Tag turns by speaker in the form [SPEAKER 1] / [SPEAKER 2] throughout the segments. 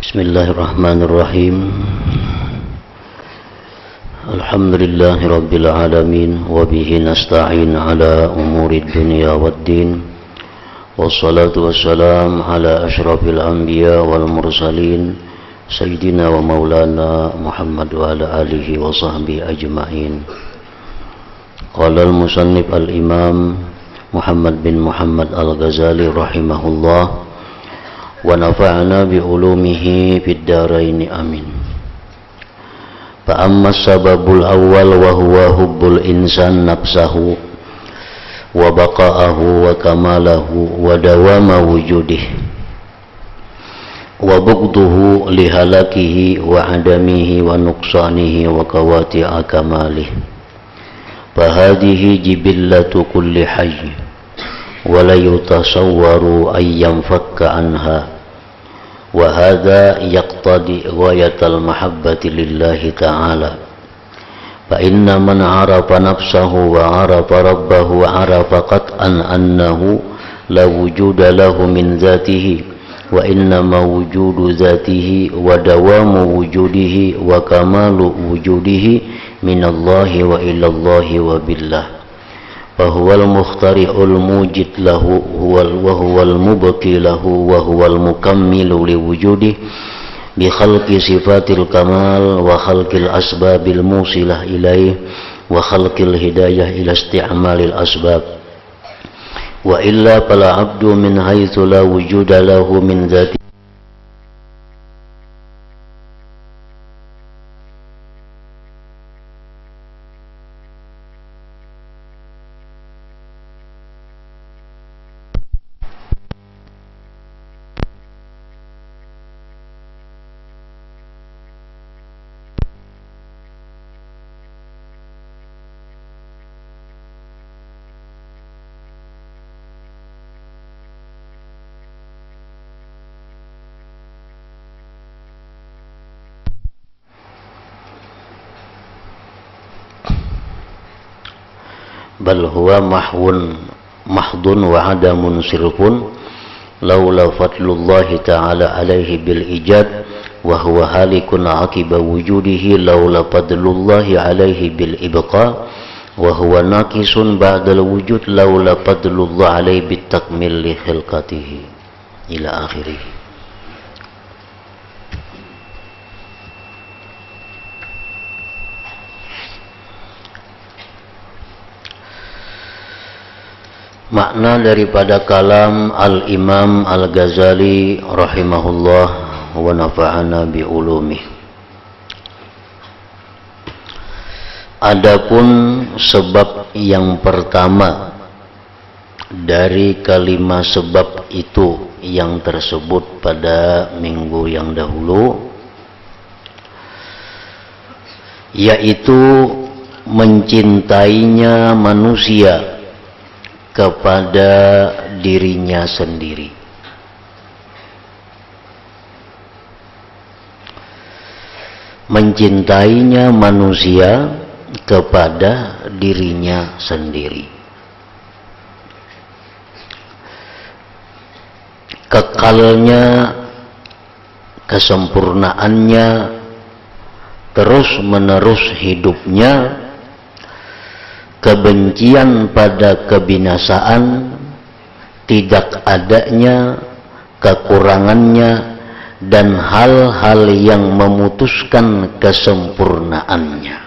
[SPEAKER 1] Bismillahirrahmanirrahim. Alhamdulillahi rabbil alamin wa bihi nasta'in ala umuri dunya waddin. Wassalatu wassalam ala asyrafil anbiya wal mursalin sayyidina wa maulana Muhammad wa ala alihi wa sahbihi ajma'in. Qala al-musannif al-imam Muhammad bin Muhammad al-Ghazali rahimahullah wa nafa'ana bi ulumihi fid dharain amin. Fa amma sababul awwal wa huwa hubbul insan nafsahu wa baqa'ahu wa kamalahu wa dawama wujudihi wa bughduhu li halakihi wa adamihi wa nuqsanihi wa qawati'a kamalihi. Fa hadhihi jibillatu kulli hayy wa la yutasawwaru ay yanfakka anha wa hadha yaqtadi ghayatal mahabbati lillahi ta'ala. Fa inna man arafa nafsahu wa arafa rabbahu wa arafa qat'an annahu la wujuda lahu min dhatihi wa innama wujudu dhatihi wa dawamu wujudihi wa kamalu wujudihi minallahi wa ilallahi wa billah. Fahuwal mukhtari'ul mujid lahu wa huwal mubqi lahu wa huwal mukammilu liwujudih bi khalqi sifatil kamal wa khalqil asbabil musilah ilaih wa khalqil hidayah ila isti'malil asbab. Wa illa fala abdu min haitsu la wujuda lahu min dzati bal huwa mahdun wa adamun sirfun laula fadlullahi ta'ala alaihi bil ijad wa huwa halikun akiba wujudihi laula fadlullahi alaihi bil ibqa wa huwa naqisun ba'dal wujud laula fadlullahi alaihi bit takmil li khilqatihi ila akhirih. Makna daripada kalam Al-Imam Al-Ghazali rahimahullah wa nafa'ana bi ulumih. Adapun sebab yang pertama dari kalimat sebab itu yang tersebut pada minggu yang dahulu, yaitu mencintainya manusia kepada dirinya sendiri. Mencintainya manusia kepada dirinya sendiri. Kekalnya, kesempurnaannya, terus menerus hidupnya, kebencian pada kebinasaan, tidak adanya, kekurangannya, dan hal-hal yang memutuskan kesempurnaannya.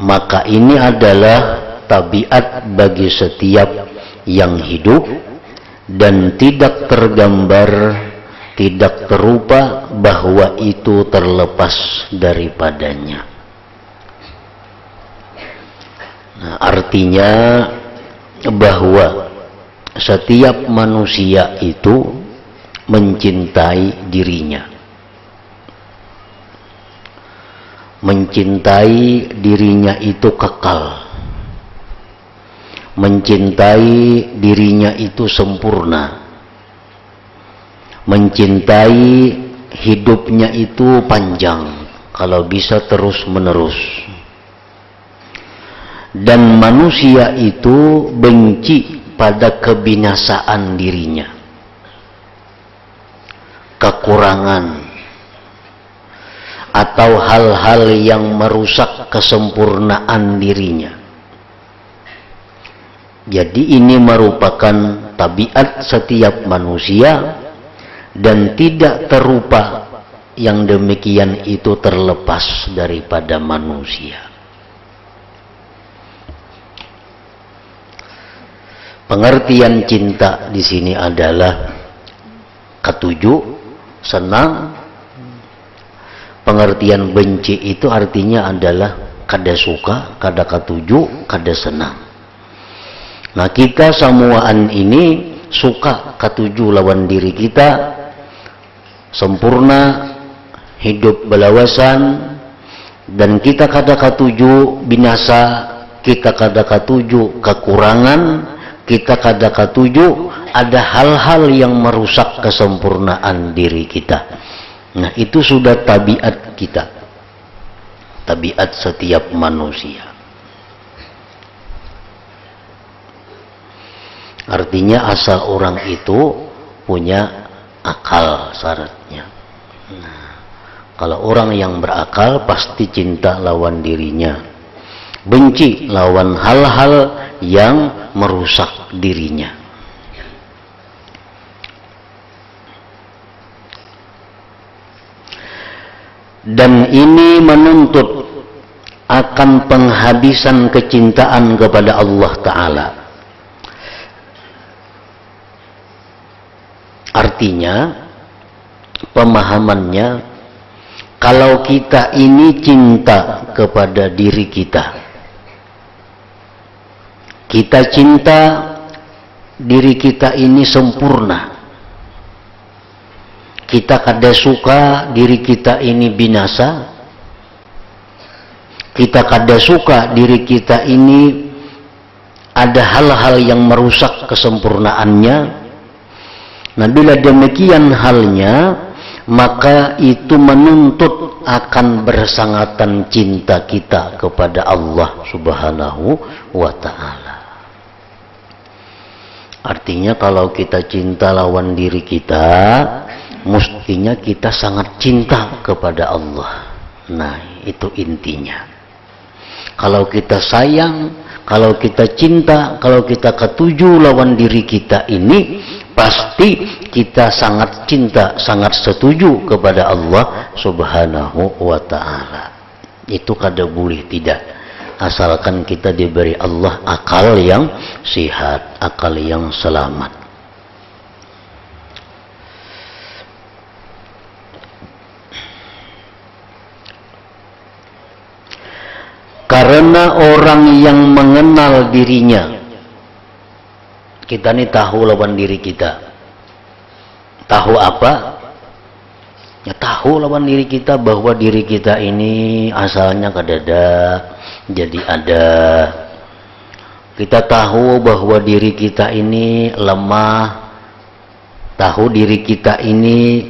[SPEAKER 1] Maka ini adalah tabiat bagi setiap yang hidup dan tidak tergambar, tidak terupa bahwa itu terlepas daripadanya. Nah, artinya bahwa setiap manusia itu mencintai dirinya. Mencintai dirinya itu kekal. Mencintai dirinya itu sempurna. Mencintai hidupnya itu panjang, kalau bisa terus menerus. Dan manusia itu benci pada kebinasaan dirinya. kekurangan atau hal-hal yang merusak kesempurnaan dirinya. Jadi ini merupakan tabiat setiap manusia dan tidak terupa yang demikian itu terlepas daripada manusia. Pengertian cinta di sini adalah ketujuh, senang. Pengertian benci itu artinya adalah kada suka, kada ketujuh, kada senang. Nah, kita semuaan ini suka ketujuh lawan diri kita, sempurna, hidup belawasan, dan kita kada ketujuh binasa, kita kada ketujuh kekurangan, kita kada ketujuh ada hal-hal yang merusak kesempurnaan diri kita. Nah, itu sudah tabiat kita, tabiat setiap manusia. Artinya asal orang itu punya akal syaratnya. Nah, kalau orang yang berakal pasti cinta lawan dirinya, benci lawan hal-hal yang merusak dirinya. Dan ini menuntut akan penghabisan kecintaan kepada Allah Ta'ala. Artinya, pemahamannya, kalau kita ini cinta kepada diri kita, kita cinta diri kita ini sempurna, kita kada suka diri kita ini binasa, kita kada suka diri kita ini ada hal-hal yang merusak kesempurnaannya. Nah, bila demikian halnya, maka itu menuntut akan bersangatan cinta kita kepada Allah Subhanahu wa Ta'ala. Artinya kalau kita cinta lawan diri kita, mestinya kita sangat cinta kepada Allah. Nah, itu intinya. Kalau kita sayang, kalau kita cinta, kalau kita ketujuh lawan diri kita ini, pasti kita sangat cinta, sangat setuju kepada Allah Subhanahu wa Ta'ala. Itu kada boleh tidak, asalkan kita diberi Allah akal yang sehat, akal yang selamat. Karena orang yang mengenal dirinya, kita ini tahu lawan diri kita. Tahu apa? Ya, tahu lawan diri kita bahwa diri kita ini asalnya kadada, jadi ada. Kita tahu bahwa diri kita ini lemah, tahu diri kita ini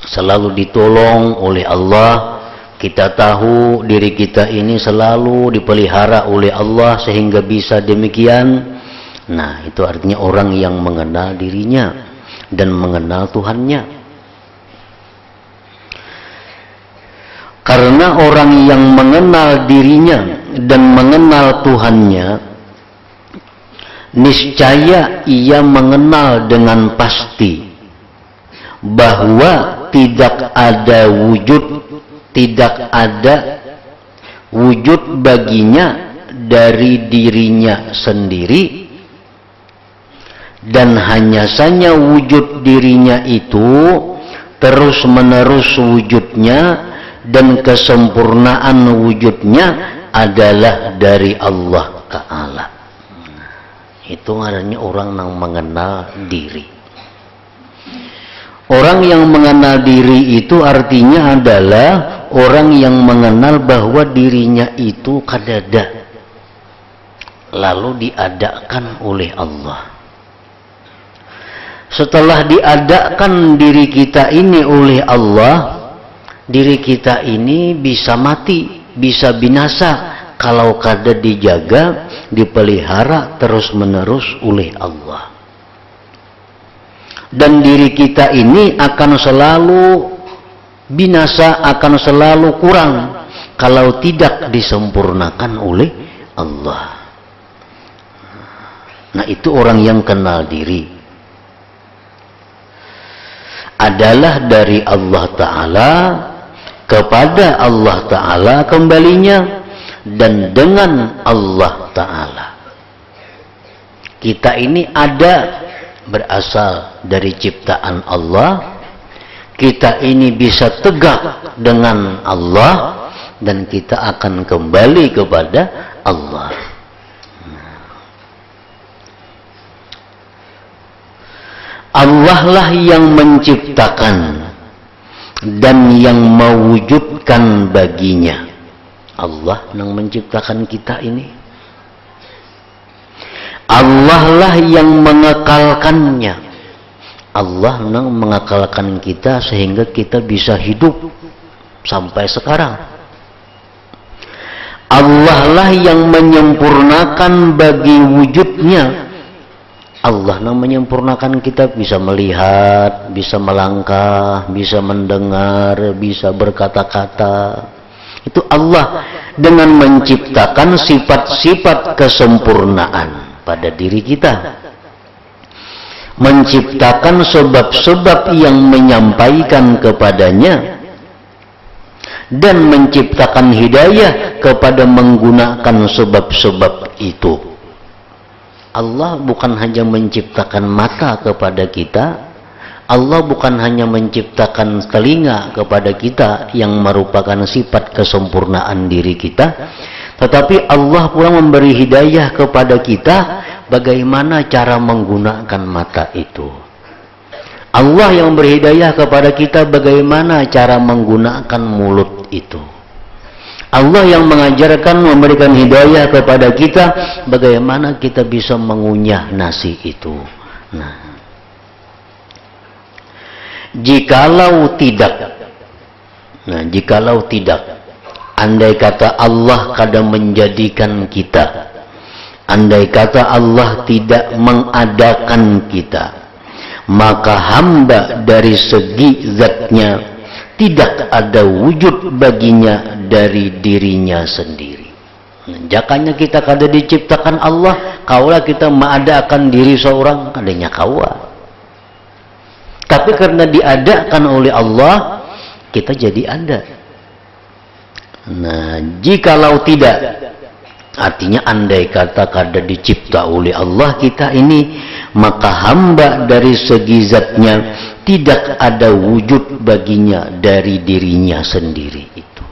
[SPEAKER 1] selalu ditolong oleh Allah. Kita tahu diri kita ini selalu dipelihara oleh Allah sehingga bisa demikian. Nah, itu artinya orang yang mengenal dirinya dan mengenal Tuhannya. Karena orang yang mengenal dirinya dan mengenal Tuhannya, niscaya ia mengenal dengan pasti bahwa tidak ada wujud baginya dari dirinya sendiri, dan hanya saja wujud dirinya itu terus menerus wujudnya dan kesempurnaan wujudnya adalah dari Allah Ta'ala. Itu artinya orang yang mengenal diri. Orang yang mengenal diri itu artinya adalah orang yang mengenal bahwa dirinya itu kadada, lalu diadakan oleh Allah. Setelah diadakan diri kita ini oleh Allah, diri kita ini bisa mati, bisa binasa kalau kada dijaga, dipelihara terus menerus oleh Allah. Dan diri kita ini akan selalu binasa, akan selalu kurang kalau tidak disempurnakan oleh Allah. Nah, itu orang yang kenal diri. Adalah dari Allah Ta'ala, kepada Allah Ta'ala kembalinya, dan dengan Allah Ta'ala. Kita ini ada berasal dari ciptaan Allah. Kita ini bisa tegak dengan Allah, dan kita akan kembali kepada Allah. Allah lah yang menciptakan dan yang mewujudkan baginya. Allah yang menciptakan kita ini. Allah lah yang mengekalkannya. Allah yang mengekalkan kita sehingga kita bisa hidup sampai sekarang. Allah lah yang menyempurnakan bagi wujudnya. Allah yang menyempurnakan kita bisa melihat, bisa melangkah, bisa mendengar, bisa berkata-kata. Itu Allah dengan menciptakan sifat-sifat kesempurnaan pada diri kita. Menciptakan sebab-sebab yang menyampaikan kepadanya, dan menciptakan hidayah kepada menggunakan sebab-sebab itu. Allah bukan hanya menciptakan mata kepada kita, Allah bukan hanya menciptakan telinga kepada kita yang merupakan sifat kesempurnaan diri kita, tetapi Allah pula memberi hidayah kepada kita bagaimana cara menggunakan mata itu. Allah yang memberi hidayah kepada kita bagaimana cara menggunakan mulut itu. Allah yang mengajarkan, memberikan hidayah kepada kita bagaimana kita bisa mengunyah nasi itu. Nah, jikalau tidak, andai kata Allah kadang menjadikan kita, andai kata Allah tidak mengadakan kita, maka hamba dari segi zatnya tidak ada wujud baginya dari dirinya sendiri. Jakanya kita kada diciptakan Allah, kaulah kita mengadakan diri seorang, kadanya kawa. Tapi karena diadakan oleh Allah, kita jadi ada. Nah, jikalau tidak, artinya andai kata kada dicipta oleh Allah kita ini, maka hamba dari segi zatnya tidak ada wujud baginya dari dirinya sendiri itu.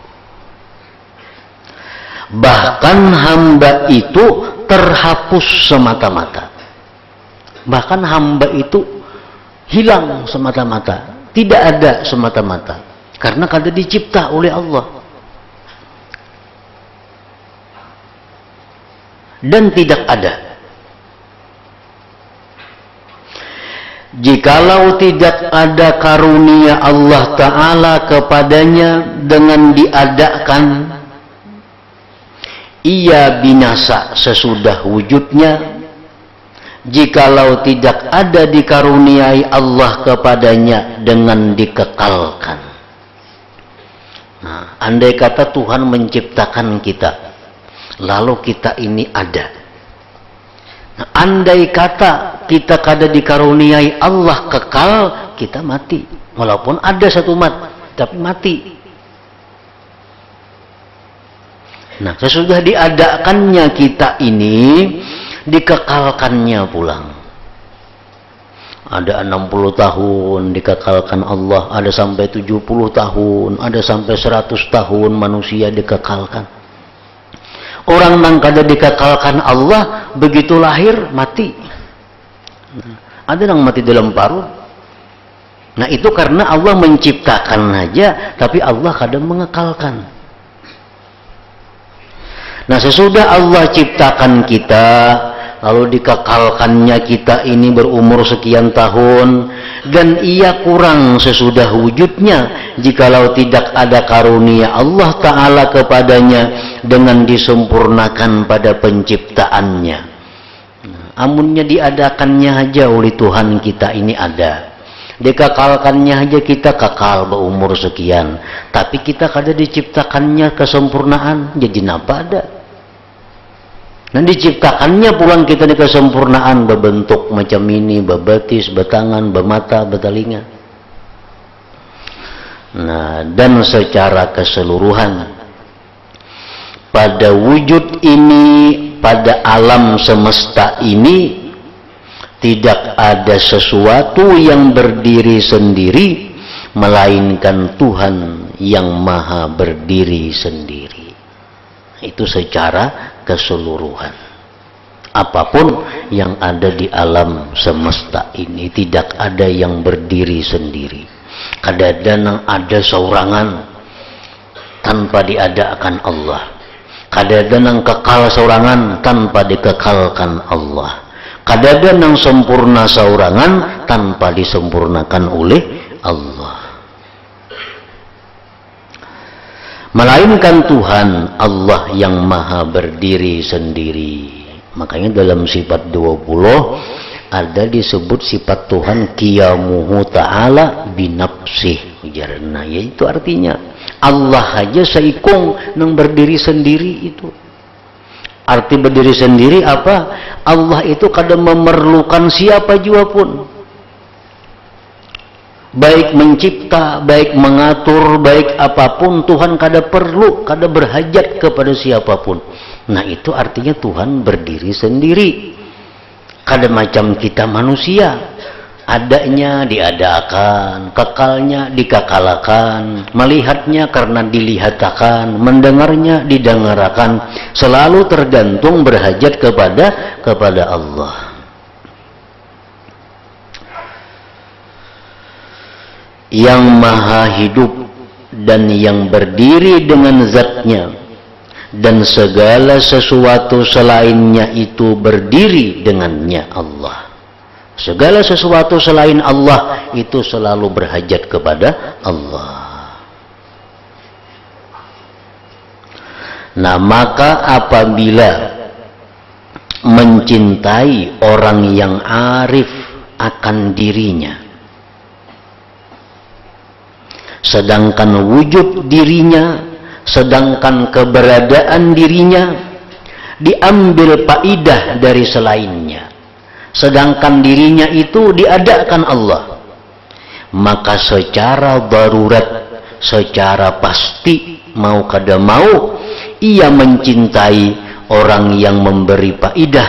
[SPEAKER 1] Bahkan hamba itu terhapus semata-mata. Bahkan hamba itu hilang semata-mata, tidak ada semata-mata, karena kada dicipta oleh Allah. Dan tidak ada. Jikalau tidak ada karunia Allah Ta'ala kepadanya dengan diadakan, ia binasa sesudah wujudnya. Jikalau tidak ada dikaruniai Allah kepadanya dengan dikekalkan. Nah, andai kata Tuhan menciptakan kita, lalu kita ini ada. Nah, andai kata kita kada dikaruniai Allah kekal, kita mati. Walaupun ada satu umat, tapi mati. Nah, sesudah diadakannya kita ini, dikekalkannya pulang. Ada 60 tahun dikekalkan Allah, ada sampai 70 tahun, ada sampai 100 tahun manusia dikekalkan. Orang yang kada dikekalkan Allah, begitu lahir mati. Ada yang mati dalam parut. Nah, itu karena Allah menciptakan aja, tapi Allah kada mengekalkan. Nah, sesudah Allah ciptakan kita, lalu dikekalkannya kita ini berumur sekian tahun, dan ia kurang sesudah wujudnya jikalau tidak ada karunia Allah Ta'ala kepadanya dengan disempurnakan pada penciptaannya. Amunnya diadakannya aja oleh Tuhan kita ini ada. Dikakalkannya aja kita kekal berumur sekian, tapi kita kada diciptakannya kesempurnaan, jadi napa ada. Nah diciptakannya pulang kita di kesempurnaan, berbentuk macam ini, berbatis, bertangan, bermata, bertelinga. Nah dan secara keseluruhan pada wujud ini, pada alam semesta ini, tidak ada sesuatu yang berdiri sendiri melainkan Tuhan yang maha berdiri sendiri. Itu secara keseluruhan. Apapun yang ada di alam semesta ini tidak ada yang berdiri sendiri. Kadang-kadang ada saurangan tanpa diadakan Allah. Kadang-kadang kekal saurangan tanpa dikekalkan Allah. Kadang-kadang sempurna saurangan tanpa disempurnakan oleh Allah. Melainkan Tuhan Allah yang maha berdiri sendiri. Makanya dalam sifat 20 ada disebut sifat Tuhan qiyamuhu ta'ala binafsih. Nah yaitu artinya Allah aja seikung nang berdiri sendiri itu. Arti berdiri sendiri apa? Allah itu kada memerlukan siapa jua pun. Baik mencipta, baik mengatur, baik apapun, Tuhan kada perlu, kada berhajat kepada siapapun. Nah itu artinya Tuhan berdiri sendiri. Kada macam kita manusia, adanya diadakan, kekalnya dikakalakan, melihatnya karena dilihatakan, mendengarnya didengarakan, selalu tergantung berhajat kepada Allah. Yang maha hidup dan yang berdiri dengan zatnya, dan segala sesuatu selainnya itu berdiri dengannya Allah. Segala sesuatu selain Allah itu selalu berhajat kepada Allah. Nah maka apabila mencintai orang yang arif akan dirinya, sedangkan wujud dirinya, sedangkan keberadaan dirinya diambil faidah dari selainnya, sedangkan dirinya itu diadakan Allah, maka secara darurat, secara pasti mau kada mau ia mencintai orang yang memberi faidah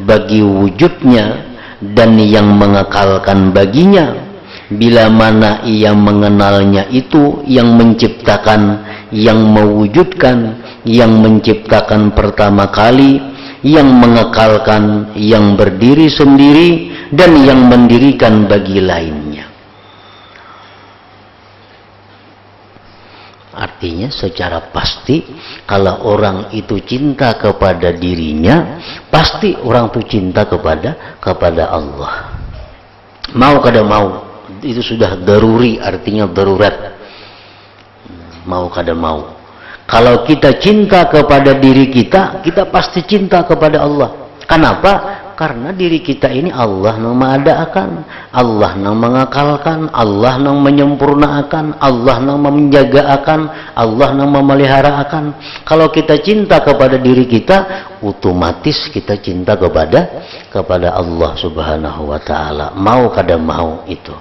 [SPEAKER 1] bagi wujudnya dan yang mengekalkan baginya. Bila mana ia mengenalnya itu yang menciptakan, yang mewujudkan, yang menciptakan pertama kali, yang mengekalkan, yang berdiri sendiri, dan yang mendirikan bagi lainnya. Artinya secara pasti kalau orang itu cinta kepada dirinya, pasti orang itu cinta kepada Allah. Mau kada mau, itu sudah daruri, artinya darurat. Mau kada mau. Kalau kita cinta kepada diri kita, kita pasti cinta kepada Allah. Kenapa? Karena diri kita ini Allah yang mengadakan, Allah yang mengakalkan, Allah yang menyempurnakan, Allah yang menjagaakan, Allah yang memeliharakan. Kalau kita cinta kepada diri kita, otomatis kita cinta kepada Allah Subhanahu wa taala. Mau kada mau itu.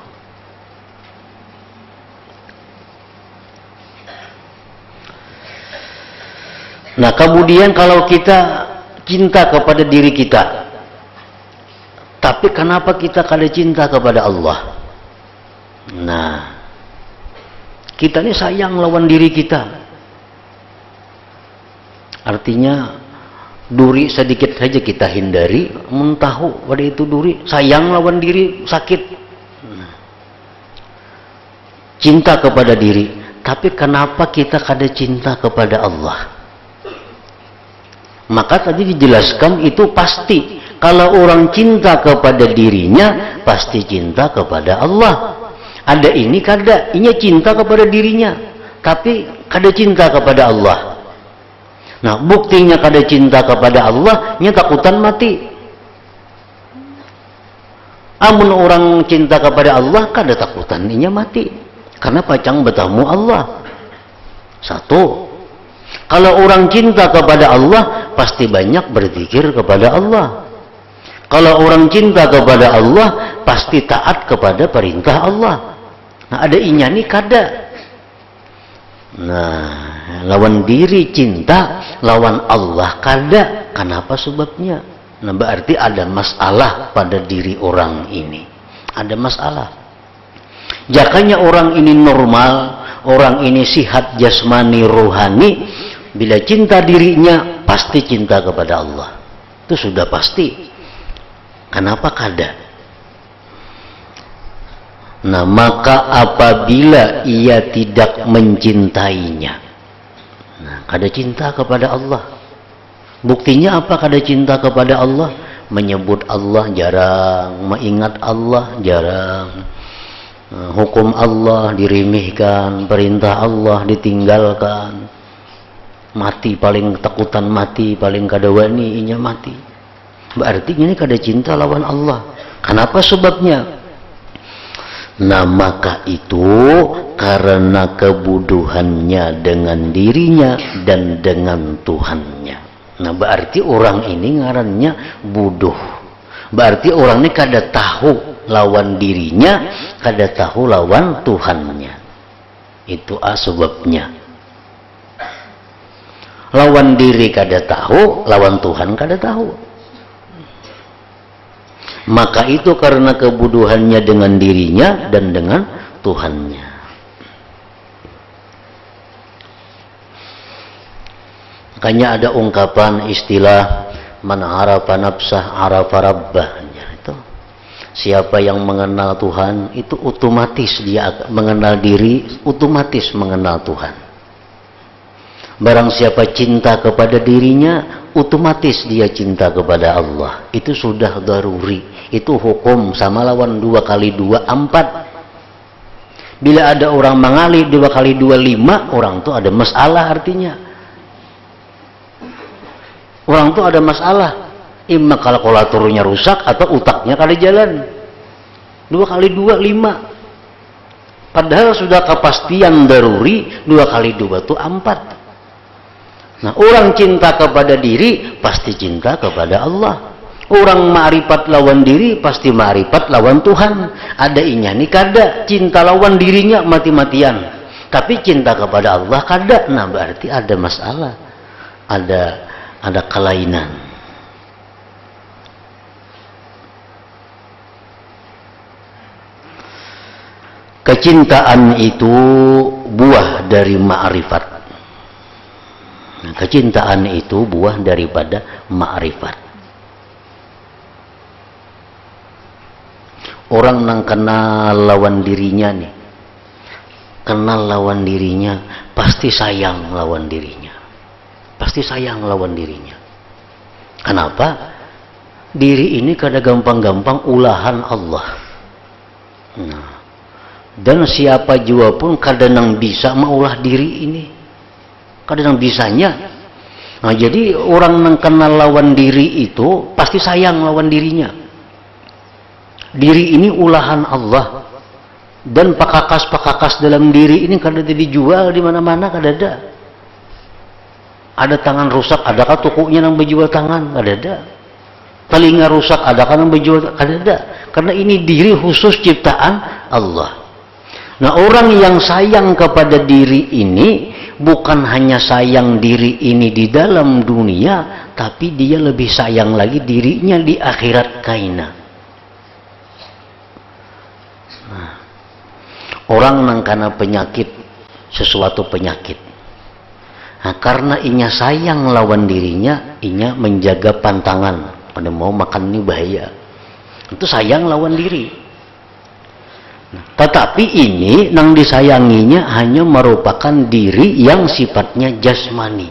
[SPEAKER 1] Nah kemudian kalau kita cinta kepada diri kita, tapi kenapa kita kada cinta kepada Allah? Nah, kita ini sayang lawan diri kita. Artinya duri sedikit saja kita hindari, mentahu pada itu duri, sayang lawan diri, sakit. Cinta kepada diri, tapi kenapa kita kada cinta kepada Allah? Maka tadi dijelaskan itu pasti. Kalau orang cinta kepada dirinya, pasti cinta kepada Allah. Ada ini kada, ini cinta kepada dirinya, tapi kada cinta kepada Allah. Nah, buktinya kada cinta kepada Allah, nya takutan mati. Amun orang cinta kepada Allah kada takutan inya mati karena pacang betamu Allah. Satu, kalau orang cinta kepada Allah pasti banyak berzikir kepada Allah. Kalau orang cinta kepada Allah pasti taat kepada perintah Allah. Nah, ada inya nih kada. Nah, lawan diri cinta, lawan Allah kada. Kenapa sebabnya? Nah, berarti ada masalah pada diri orang ini. Ada masalah. Jakanya orang ini normal, orang ini sihat jasmani rohani, bila cinta dirinya pasti cinta kepada Allah. Itu sudah pasti. Kenapa kada? Nah, maka apabila ia tidak mencintainya, nah, kada cinta kepada Allah. Buktinya apa kada cinta kepada Allah? Menyebut Allah jarang, mengingat Allah jarang, hukum Allah diremehkan, perintah Allah ditinggalkan, mati paling takutan mati, paling kada wani inya mati. Berarti ini kada cinta lawan Allah. Kenapa sebabnya? Nah, maka itu karena kebuduhannya dengan dirinya dan dengan Tuhannya. Nah, berarti orang ini ngarannya buduh. Berarti orang ini kada tahu lawan dirinya, kada tahu lawan Tuhannya. Itu sebabnya. Lawan diri kada tahu, lawan Tuhan kada tahu. Maka itu karena kebuduhannya dengan dirinya dan dengan Tuhannya. Makanya ada ungkapan istilah man arafa nafsah arafa rabbah. Itu siapa yang mengenal Tuhan itu otomatis dia mengenal diri, otomatis mengenal Tuhan. Barang siapa cinta kepada dirinya, otomatis dia cinta kepada Allah. Itu sudah daruri. Itu hukum sama lawan 2 kali 2 4. Bila ada orang mengali 2 kali 2 5, orang itu ada masalah artinya. Orang tuh ada masalah, imma kalkulatornya rusak atau utaknya kali jalan. 2 kali 2 5. Padahal sudah kepastian daruri 2 kali 2 itu 4. Nah, orang cinta kepada diri pasti cinta kepada Allah. Orang ma'rifat lawan diri pasti ma'rifat lawan Tuhan. Ada inya nih kada, cinta lawan dirinya mati-matian. Tapi cinta kepada Allah kada. Nah, berarti ada masalah. Ada kelainan. Kecintaan itu buah dari ma'rifat. Nah, kecintaan itu buah daripada ma'rifat. Orang nang kenal lawan dirinya nih, kenal lawan dirinya, pasti sayang lawan dirinya. Pasti sayang lawan dirinya. Kenapa? Diri ini kada gampang-gampang ulahan Allah. Nah, dan siapa jua pun kada nang bisa maulah diri ini. Kada nang bisanya. Nah, jadi orang nang kenal lawan diri itu pasti sayang lawan dirinya. Diri ini ulahan Allah. Dan pakakas-pakakas dalam diri ini kada dijual di mana-mana, kada ada. Ada tangan rusak, adakah tokonya yang menjual tangan? Kada ada. Telinga rusak, adakah yang menjual? Kada ada. Karena ini diri khusus ciptaan Allah. Nah, orang yang sayang kepada diri ini bukan hanya sayang diri ini di dalam dunia, tapi dia lebih sayang lagi dirinya di akhirat kaina. Nah, orang nang kana penyakit, sesuatu penyakit. Nah, karena inya sayang lawan dirinya, inya menjaga pantangan. Pada mau makan ini bahaya. Itu sayang lawan diri. Nah, tetapi ini nang disayanginya hanya merupakan diri yang sifatnya jasmani.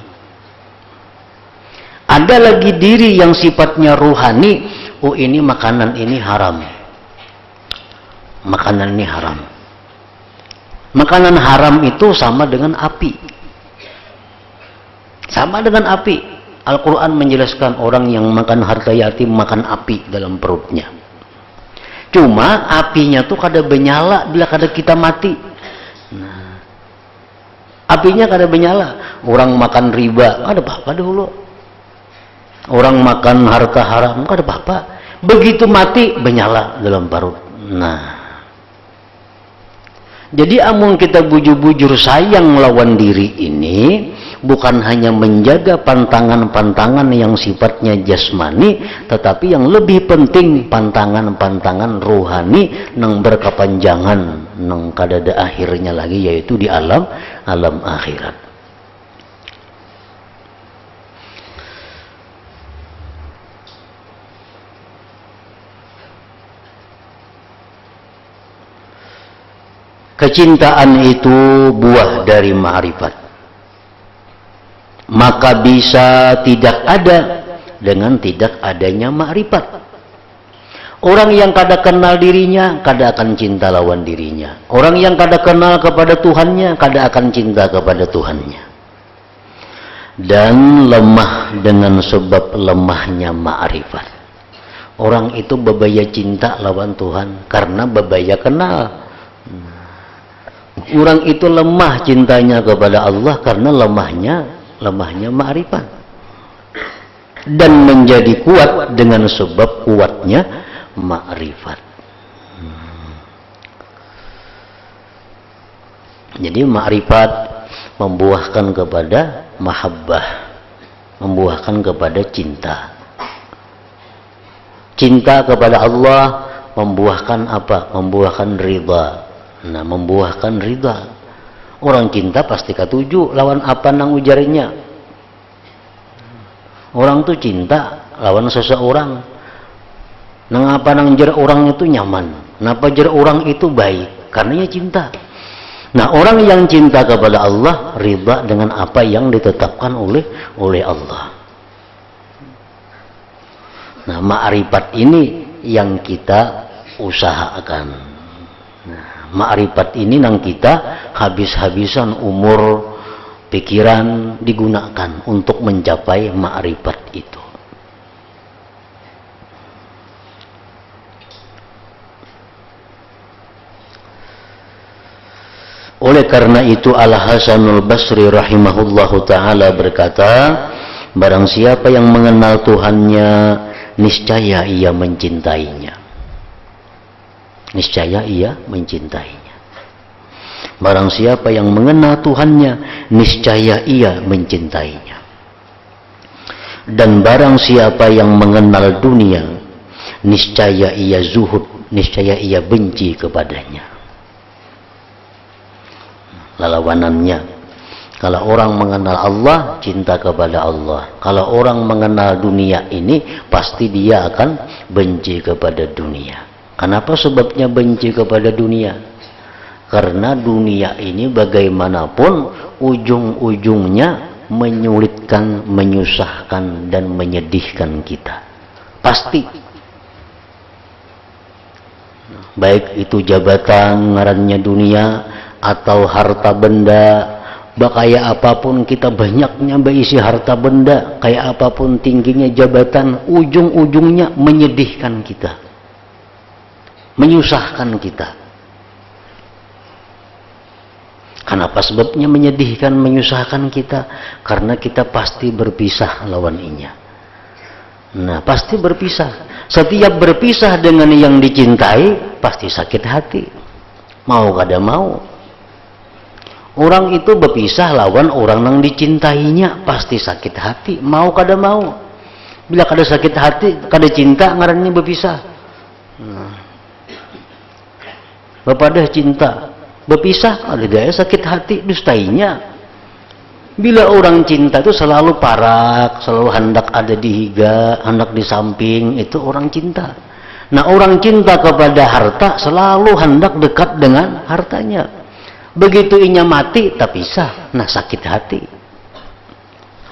[SPEAKER 1] Ada lagi diri yang sifatnya ruhani. Oh, ini makanan ini haram. Makanan ini haram. Makanan haram itu sama dengan api. Sama dengan api. Al-Quran menjelaskan orang yang makan harta yatim makan api dalam perutnya. Cuma apinya tuh kada benyala bila kada kita mati. Nah, apinya kada benyala. Orang makan riba, kada apa-apa dulu. Orang makan harta haram, kada apa-apa. Begitu mati benyala dalam parut. Nah, jadi amun kita bujur-bujur sayang lawan diri ini, bukan hanya menjaga pantangan-pantangan yang sifatnya jasmani, tetapi yang lebih penting pantangan-pantangan rohani nang berkepanjangan nang kadada akhirnya lagi, yaitu di alam akhirat. Kecintaan itu buah dari ma'rifat. Maka bisa tidak ada dengan tidak adanya ma'rifat. Orang yang kada kenal dirinya, kada akan cinta lawan dirinya. Orang yang kada kenal kepada Tuhannya, kada akan cinta kepada Tuhannya. Dan lemah dengan sebab lemahnya ma'rifat. Orang itu bebaya cinta lawan Tuhan karena bebaya kenal. Orang itu lemah cintanya kepada Allah karena lemahnya ma'rifat. Dan menjadi kuat dengan sebab kuatnya ma'rifat. Jadi ma'rifat membuahkan kepada mahabbah, membuahkan kepada cinta. Cinta kepada Allah membuahkan apa? Membuahkan ridha. Nah, membuahkan ridha. Orang cinta pasti katuju lawan apa nang ujarnya. Orang tuh cinta lawan seseorang. Nang apa nang jar orang itu nyaman. Napa jar orang itu baik? Karenanya cinta. Nah, orang yang cinta kepada Allah ridha dengan apa yang ditetapkan oleh Allah. Nah, ma'rifat ini yang kita usahakan. Ma'rifat ini nang kita habis-habisan umur pikiran digunakan untuk mencapai ma'rifat itu. Oleh karena itu Al-Hasanul Basri rahimahullahu ta'ala berkata, barang siapa yang mengenal Tuhannya, niscaya ia mencintainya. Niscaya ia mencintainya. Barang siapa yang mengenal Tuhannya, niscaya ia mencintainya. Dan barang siapa yang mengenal dunia, niscaya ia zuhud, niscaya ia benci kepadanya. Lawanannya, kalau orang mengenal Allah, cinta kepada Allah. Kalau orang mengenal dunia ini, pasti dia akan benci kepada dunia. Kenapa sebabnya benci kepada dunia? Karena dunia ini bagaimanapun ujung-ujungnya menyulitkan, menyusahkan, dan menyedihkan kita. Pasti. Baik itu jabatan ngarannya dunia, atau harta benda, kayak apapun kita banyaknya berisi harta benda, kayak apapun tingginya jabatan, ujung-ujungnya menyedihkan kita. Menyusahkan kita. Kenapa sebabnya menyedihkan, menyusahkan kita? Karena kita pasti berpisah lawan inya. Nah, pasti berpisah. Setiap berpisah dengan yang dicintai, pasti sakit hati. Mau kada mau. Orang itu berpisah lawan orang yang dicintainya, pasti sakit hati. Mau kada mau. Bila kada sakit hati, kada cinta, ngarannya berpisah. Nah. Kepada cinta berpisah, ada daya sakit hati, dustainya. Bila orang cinta itu selalu parak, selalu hendak ada di higa, hendak di samping, itu orang cinta. Nah, orang cinta kepada harta selalu hendak dekat dengan hartanya. Begitu inya mati, tak pisah. Nah, sakit hati.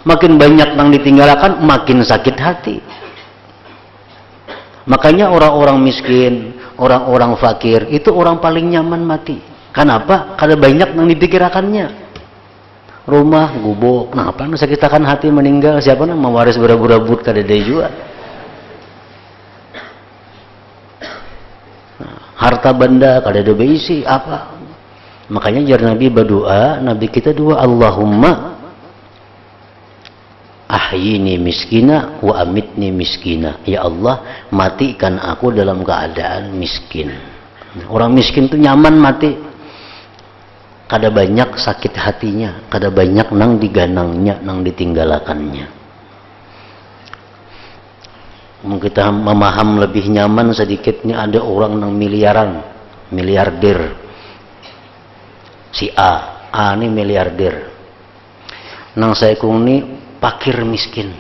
[SPEAKER 1] Makin banyak yang ditinggalkan, makin sakit hati. Makanya orang-orang miskin, orang-orang fakir, itu orang paling nyaman mati. Kenapa? Karena banyak yang dipikirakannya. Rumah, gubuk, kenapa? Sakitakan hati meninggal, siapa yang mewaris berabut-rabut kada dia juga. harta benda kadada beisi apa. Makanya jar Nabi berdoa, Nabi kita doa, Allahumma ahyini miskina wa amitni miskina. Ya Allah, matikan aku dalam keadaan miskin. Orang miskin itu nyaman mati. Kada banyak sakit hatinya, kada banyak nang diganangnya, nang ditinggalakannya. Kita memaham lebih nyaman sedikitnya ada orang nang miliaran, miliarder. Si A ini miliarder. Nang saya kung ni pakir miskin.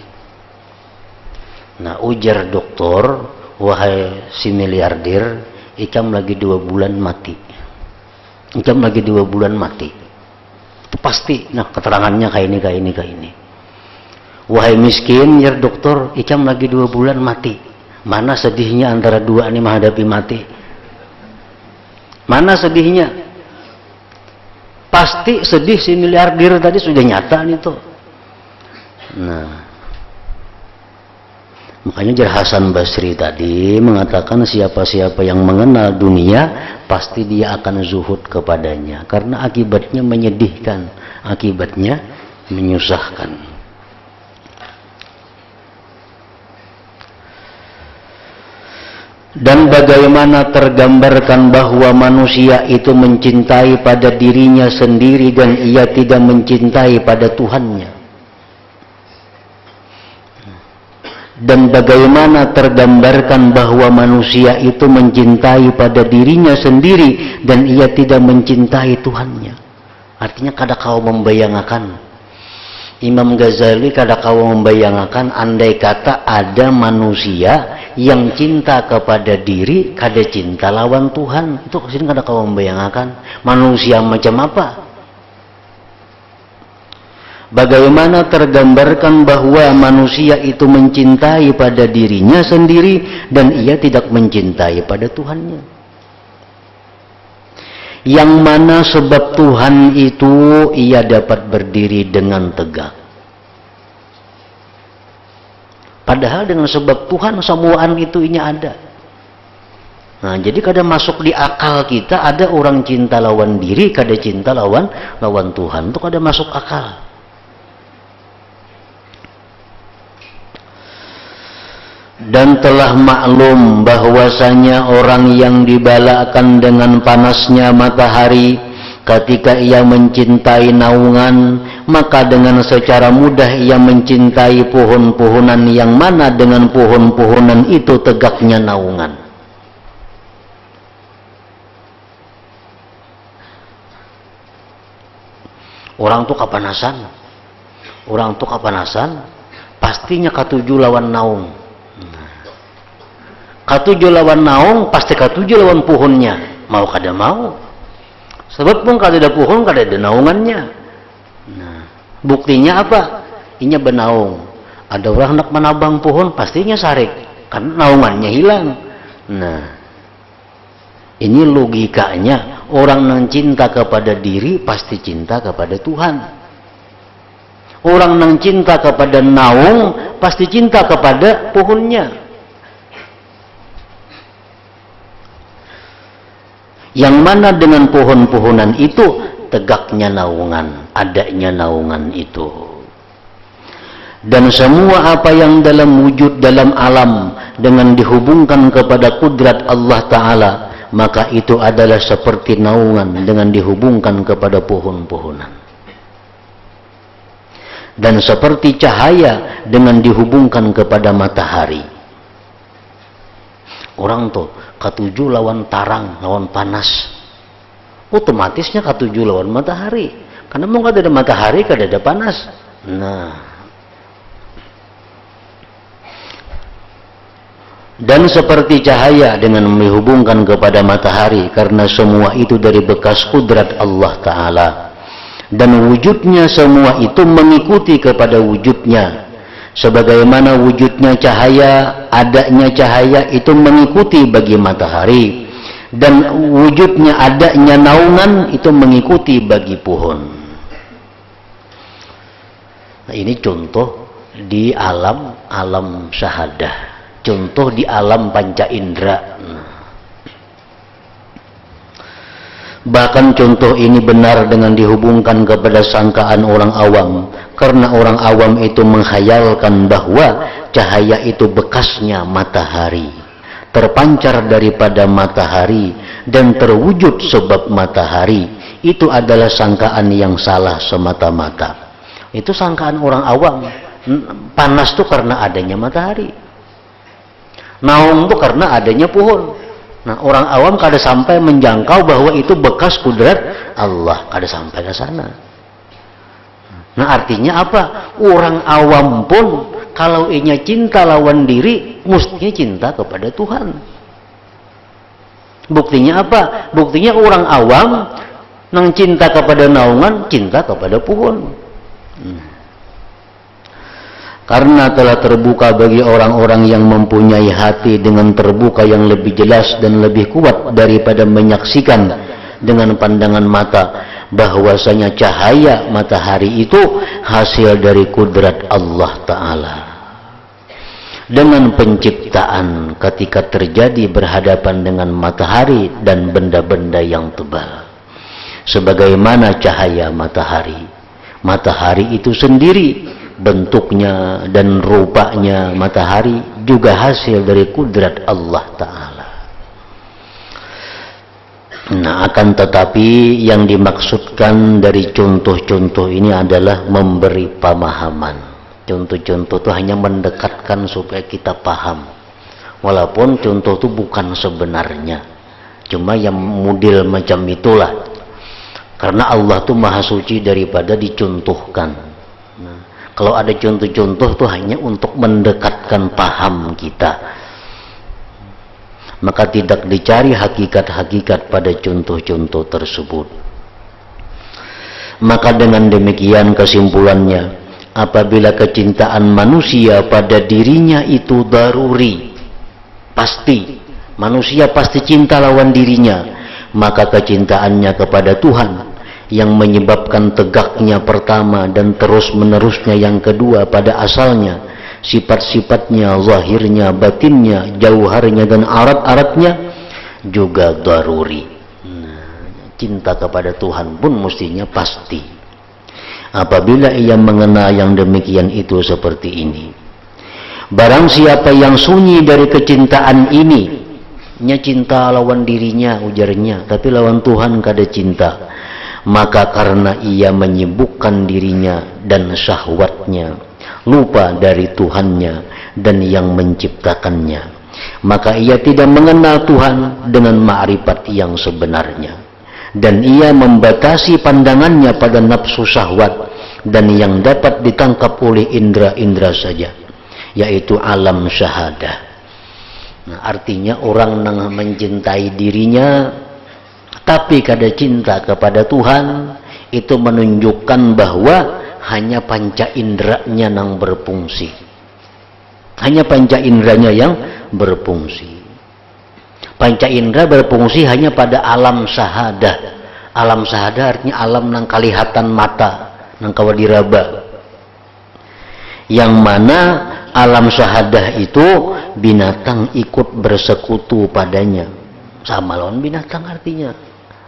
[SPEAKER 1] Nah ujar doktor, wahai si miliarder, ikam lagi 2 bulan mati. Ikam lagi 2 bulan mati. Itu pasti. Nah keterangannya kayak ini. Wahai miskin, ya dokter, ikam lagi 2 bulan mati. Mana sedihnya antara dua ini menghadapi mati? Mana sedihnya? Pasti sedih si miliarder tadi, sudah nyata nih tuh. Nah, makanya jar Hasan Basri tadi mengatakan siapa-siapa yang mengenal dunia pasti dia akan zuhud kepadanya, karena akibatnya menyedihkan, akibatnya menyusahkan. Dan bagaimana tergambarkan bahwa manusia itu mencintai pada dirinya sendiri dan ia tidak mencintai pada Tuhannya. Dan bagaimana tergambarkan bahwa manusia itu mencintai pada dirinya sendiri dan ia tidak mencintai Tuhannya. Artinya kada kau membayangkan. Imam Ghazali kada kau membayangkan andai kata ada manusia yang cinta kepada diri, kada cinta lawan Tuhan. Itu kesini kada kau membayangkan manusia macam apa. Bagaimana tergambarkan bahwa manusia itu mencintai pada dirinya sendiri dan ia tidak mencintai pada Tuhannya. Yang mana sebab Tuhan itu ia dapat berdiri dengan tegak. Padahal dengan sebab Tuhan semuaan itu ini ada. Nah, jadi kada masuk di akal kita ada orang cinta lawan diri, kada cinta lawan Tuhan. Itu kada masuk akal. Dan telah maklum bahwasanya orang yang dibalakan dengan panasnya matahari ketika ia mencintai naungan, maka dengan secara mudah ia mencintai pohon-pohonan yang mana dengan pohon-pohonan itu tegaknya naungan. Orang tuh kapanasan, pastinya katuju lawan naung. Katuju lawan naung, pasti katuju lawan pohonnya. Mau kada mau. Sebab pun kada ada pohon, kada ada naungannya. Nah, buktinya apa? Inya benaung. Ada orang nak menabang pohon, pastinya sarik. Karena naungannya hilang. Nah, ini logikanya. Orang yang cinta kepada diri, pasti cinta kepada Tuhan. Orang yang cinta kepada naung, pasti cinta kepada pohonnya. Yang mana dengan pohon-pohonan itu tegaknya naungan, adanya naungan itu. Dan semua apa yang dalam wujud dalam alam dengan dihubungkan kepada kudrat Allah Ta'ala, maka itu adalah seperti naungan dengan dihubungkan kepada pohon-pohonan. Dan seperti cahaya dengan dihubungkan kepada matahari. Orang tuh katuju lawan tarang, lawan panas, otomatisnya katuju lawan matahari. Karena mau kada ada matahari, kada ada panas. Nah, dan seperti cahaya dengan menghubungkan kepada matahari, karena semua itu dari bekas kudrat Allah Ta'ala. Dan wujudnya semua itu mengikuti kepada wujudnya. Sebagaimana wujudnya cahaya, adanya cahaya itu mengikuti bagi matahari. Dan wujudnya adanya naungan itu mengikuti bagi pohon. Nah, ini contoh di alam syahadah. Contoh di alam panca indera. Bahkan contoh ini benar dengan dihubungkan kepada sangkaan orang awam, karena orang awam itu menghayalkan bahwa cahaya itu bekasnya matahari, terpancar daripada matahari dan terwujud sebab matahari. Itu adalah sangkaan yang salah semata-mata. Itu sangkaan orang awam. Panas itu karena adanya matahari, naung itu karena adanya pohon. Nah, orang awam kada sampai menjangkau bahwa itu bekas kudrat Allah, kada sampai ke sana. Nah, artinya apa? Orang awam pun kalau inya cinta lawan diri, mestinya cinta kepada Tuhan. Buktinya apa? Buktinya orang awam nang cinta kepada naungan, cinta kepada pohon. Karena telah terbuka bagi orang-orang yang mempunyai hati dengan terbuka yang lebih jelas dan lebih kuat daripada menyaksikan dengan pandangan mata bahwasanya cahaya matahari itu hasil dari kudrat Allah Ta'ala. Dengan penciptaan ketika terjadi berhadapan dengan matahari dan benda-benda yang tebal. Sebagaimana cahaya matahari. Matahari itu sendiri, bentuknya dan rupanya matahari juga hasil dari kudrat Allah Ta'ala. Nah, akan tetapi yang dimaksudkan dari contoh-contoh ini adalah memberi pemahaman. Contoh-contoh itu hanya mendekatkan supaya kita paham. Walaupun contoh itu bukan sebenarnya, cuma yang model macam itulah. Karena Allah itu maha suci daripada dicontohkan. Nah, kalau ada contoh-contoh itu hanya untuk mendekatkan paham kita, maka tidak dicari hakikat-hakikat pada contoh-contoh tersebut. Maka dengan demikian kesimpulannya, apabila kecintaan manusia pada dirinya itu daruri, pasti manusia pasti cinta lawan dirinya, maka kecintaannya kepada Tuhan yang menyebabkan tegaknya pertama dan terus menerusnya yang kedua pada asalnya, sifat-sifatnya, zahirnya, batinnya, jauharnya dan arat-aratnya juga daruri. Cinta kepada Tuhan pun mestinya pasti. Apabila ia mengenal yang demikian itu seperti ini, barang siapa yang sunyi dari kecintaan ini, nya cinta lawan dirinya ujarnya, tapi lawan Tuhan kada cinta, maka karena ia menyibukkan dirinya dan syahwatnya, lupa dari Tuhannya dan yang menciptakannya, maka ia tidak mengenal Tuhan dengan ma'rifat yang sebenarnya, dan ia membatasi pandangannya pada nafsu syahwat dan yang dapat ditangkap oleh indera-indera saja, yaitu alam syahadah. Nah, artinya orang yang mencintai dirinya tapi kada cinta kepada Tuhan, itu menunjukkan bahwa hanya panca inderanya yang berfungsi. Hanya panca inderanya yang berfungsi. Panca indera berfungsi hanya pada alam syahadah. Alam syahadah artinya alam nang kalihatan mata, nang kawadiraba. Yang mana alam syahadah itu binatang ikut bersekutu padanya. Sama lawan binatang artinya.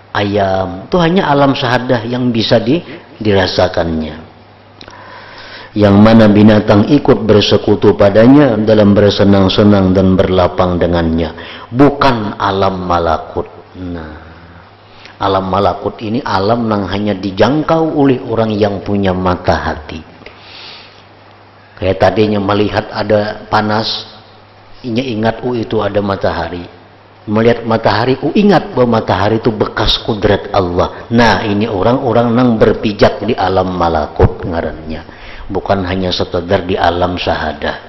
[SPEAKER 1] Ayam itu hanya alam syahadah yang bisa dirasakannya. Yang mana binatang ikut bersekutu padanya dalam bersenang-senang dan berlapang dengannya, bukan alam malakut. Nah, alam malakut ini alam yang hanya dijangkau oleh orang yang punya mata hati. Kayak tadinya melihat ada panas, inya ingat itu ada matahari. Melihat matahari, ingat bahwa matahari itu bekas kudrat Allah. Nah, ini orang-orang yang berpijak di alam malakut ngarannya, bukan hanya sekedar di alam syahadah.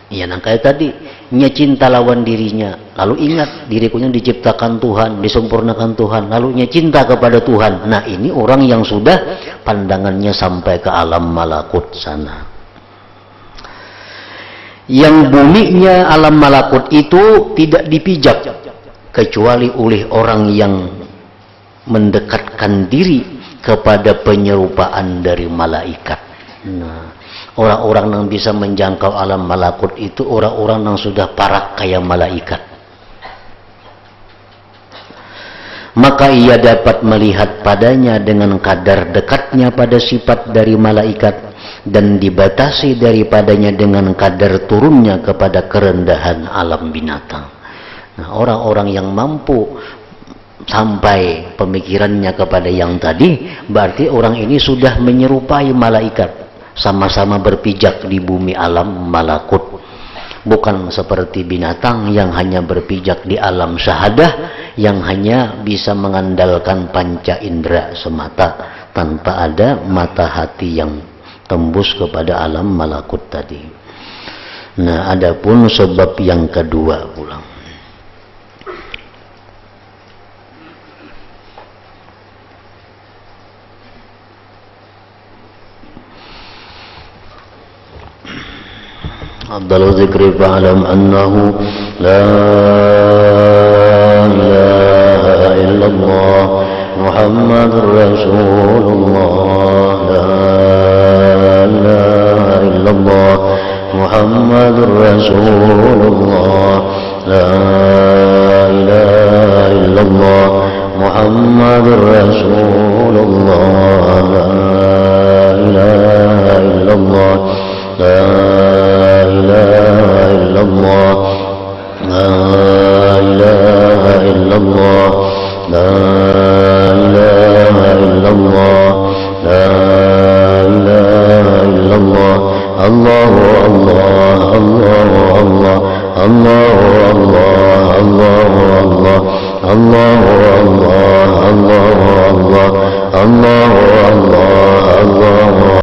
[SPEAKER 1] Ya, nang kayak tadi, nya cinta lawan dirinya, lalu ingat diriku yang diciptakan Tuhan, disempurnakan Tuhan, lalu nya cinta kepada Tuhan. Nah, ini orang yang sudah pandangannya sampai ke alam malakut sana. Yang buminya alam malakut itu tidak dipijak kecuali oleh orang yang mendekatkan diri kepada penyerupaan dari malaikat. Nah, orang-orang yang bisa menjangkau alam malakut itu orang-orang yang sudah parak kayak malaikat. maka ia dapat melihat padanya dengan kadar dekatnya pada sifat dari malaikat, dan dibatasi daripadanya dengan kadar turunnya kepada kerendahan alam binatang. Nah, orang-orang yang mampu sampai pemikirannya kepada yang tadi, berarti orang ini sudah menyerupai malaikat, sama-sama berpijak di bumi alam malakut. Bukan seperti binatang yang hanya berpijak di alam syahadah, yang hanya bisa mengandalkan panca indera semata tanpa ada mata hati yang tembus kepada alam malakut tadi. Nah, adapun sebab yang kedua pula, afdalu dzikri fa'lam annahu la ilaha illallah Muhammadur Rasulullah, la ilaha illallah Muhammadur Rasulullah, la ilaha illallah Muhammadur Rasulullah, la ilaha illallah, la ilaha illallah, la ilaha illallah, la ilaha illallah, la ilaha illallah, Allahu Allah, Allahu Allah, Allahu Allah, Allahu Allah, Allahu Allah, Allahu Allah, Allahu Allah, Allahu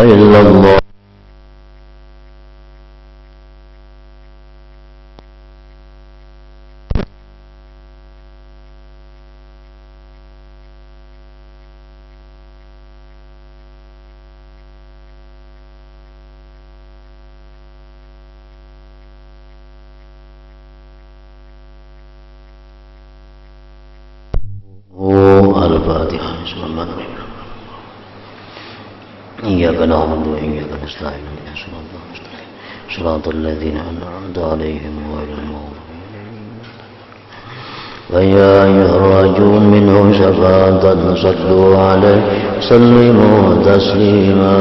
[SPEAKER 1] illallah. Al-Fatihah. Bismillahirrahmanirrahim. Iyyaka na'budu wa iyyaka nasta'in. Shiratal ladzina an'amta 'alaihim ghairil maghdubi 'alaihim. Wa ya ayyuhar-rajulun minhum syafa'atan sallu 'alaihi sallimu taslima.